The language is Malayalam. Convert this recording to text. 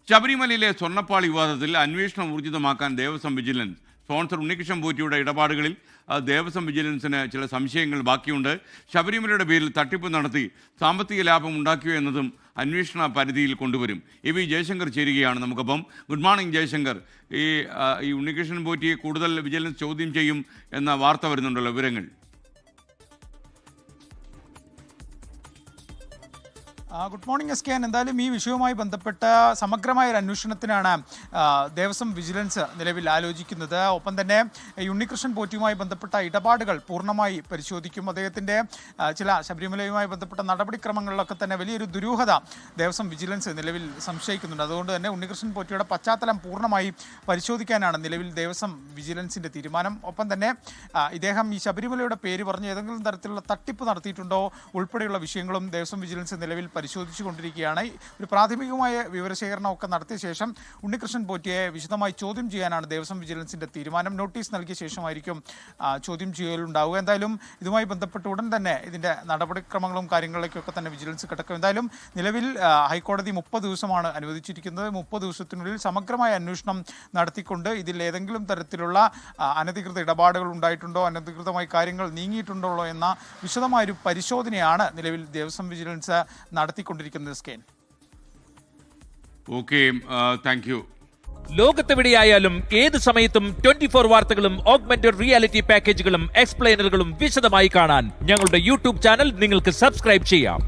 ശബരിമലയിലെ സ്വർണ്ണപ്പാളി വിവാദത്തിൽ അന്വേഷണം ഊർജിതമാക്കാൻ ദേവസ്വം വിജിലൻസ് സ്പോൺസർ ഉണ്ണികൃഷ്ണൻ പോറ്റിയുടെ ഇടപാടുകളിൽ ദേവസ്വം വിജിലൻസിന് ചില സംശയങ്ങൾ ബാക്കിയുണ്ട്. ശബരിമലയുടെ പേരിൽ തട്ടിപ്പ് നടത്തി സാമ്പത്തിക ലാഭം ഉണ്ടാക്കിയോ എന്നതും അന്വേഷണ പരിധിയിൽ കൊണ്ടുവരും. വി ജയശങ്കർ ചേരുകയാണ് നമുക്കൊപ്പം. Good morning Jaishankar. ഈ ഉണ്ണികൃഷ്ണൻ പോറ്റിയെ കൂടുതൽ വിജിലൻസ് ചോദ്യം ചെയ്യും എന്ന വാർത്ത വരുന്നുണ്ടല്ലോ, വിവരങ്ങൾ? Good morning S K. എന്തായാലും ഈ വിഷയവുമായി ബന്ധപ്പെട്ട സമഗ്രമായ ഒരു അന്വേഷണത്തിനാണ് ദേവസ്വം വിജിലൻസ് നിലവിൽ ആലോചിക്കുന്നത്. ഒപ്പം തന്നെ ഈ ഉണ്ണികൃഷ്ണൻ പോറ്റിയുമായി ബന്ധപ്പെട്ട ഇടപാടുകൾ പൂർണ്ണമായി പരിശോധിക്കും. അദ്ദേഹത്തിൻ്റെ ചില ശബരിമലയുമായി ബന്ധപ്പെട്ട നടപടിക്രമങ്ങളിലൊക്കെ തന്നെ വലിയൊരു ദുരൂഹത ദേവസ്വം വിജിലൻസ് നിലവിൽ സംശയിക്കുന്നുണ്ട്. അതുകൊണ്ട് തന്നെ ഉണ്ണികൃഷ്ണൻ പോറ്റിയുടെ പശ്ചാത്തലം പൂർണ്ണമായി പരിശോധിക്കാനാണ് നിലവിൽ ദേവസ്വം വിജിലൻസിൻ്റെ തീരുമാനം. ഒപ്പം തന്നെ ഇദ്ദേഹം ഈ ശബരിമലയുടെ പേര് പറഞ്ഞ് ഏതെങ്കിലും തരത്തിലുള്ള തട്ടിപ്പ് നടത്തിയിട്ടുണ്ടോ ഉൾപ്പെടെയുള്ള വിഷയങ്ങളും ദേവസ്വം വിജിലൻസ് നിലവിൽ പരിശോധിച്ചു കൊണ്ടിരിക്കുകയാണ്. ഒരു പ്രാഥമികമായ വിവരശേഖരണമൊക്കെ നടത്തിയ ശേഷം ഉണ്ണികൃഷ്ണൻ പോറ്റിയെ വിശദമായി ചോദ്യം ചെയ്യാനാണ് ദേവസ്വം വിജിലൻസിന്റെ തീരുമാനം. നോട്ടീസ് നൽകിയ ശേഷമായിരിക്കും ചോദ്യം ചെയ്യലുണ്ടാവുക. എന്തായാലും ഇതുമായി ബന്ധപ്പെട്ട് ഉടൻ തന്നെ ഇതിന്റെ നടപടിക്രമങ്ങളും കാര്യങ്ങളിലേക്കൊക്കെ തന്നെ വിജിലൻസ് കിടക്കും. എന്തായാലും നിലവിൽ ഹൈക്കോടതി 30 ദിവസമാണ് അനുവദിച്ചിരിക്കുന്നത്. 30 ദിവസത്തിനുള്ളിൽ സമഗ്രമായ അന്വേഷണം നടത്തിക്കൊണ്ട് ഇതിൽ ഏതെങ്കിലും തരത്തിലുള്ള അനധികൃത ഇടപാടുകൾ ഉണ്ടായിട്ടുണ്ടോ, അനധികൃതമായി കാര്യങ്ങൾ നീങ്ങിയിട്ടുണ്ടോ എന്ന വിശദമായൊരു പരിശോധനയാണ് നിലവിൽ ദേവസ്വം വിജിലൻസ് നടത്തിക്കൊണ്ടിരിക്കുന്നത്. സ്കെയിൻ. Okay, thank you. ലോകത്തെവിടെയായാലും ഏത് സമയത്തും 24 വാർത്തകളും ഓഗ്മെന്റഡ് റിയാലിറ്റി പാക്കേജുകളും എക്സ്പ്ലെയിനറുകളും വിശദമായി കാണാൻ ഞങ്ങളുടെ യൂട്യൂബ് ചാനൽ നിങ്ങൾക്ക് സബ്സ്ക്രൈബ് ചെയ്യാം.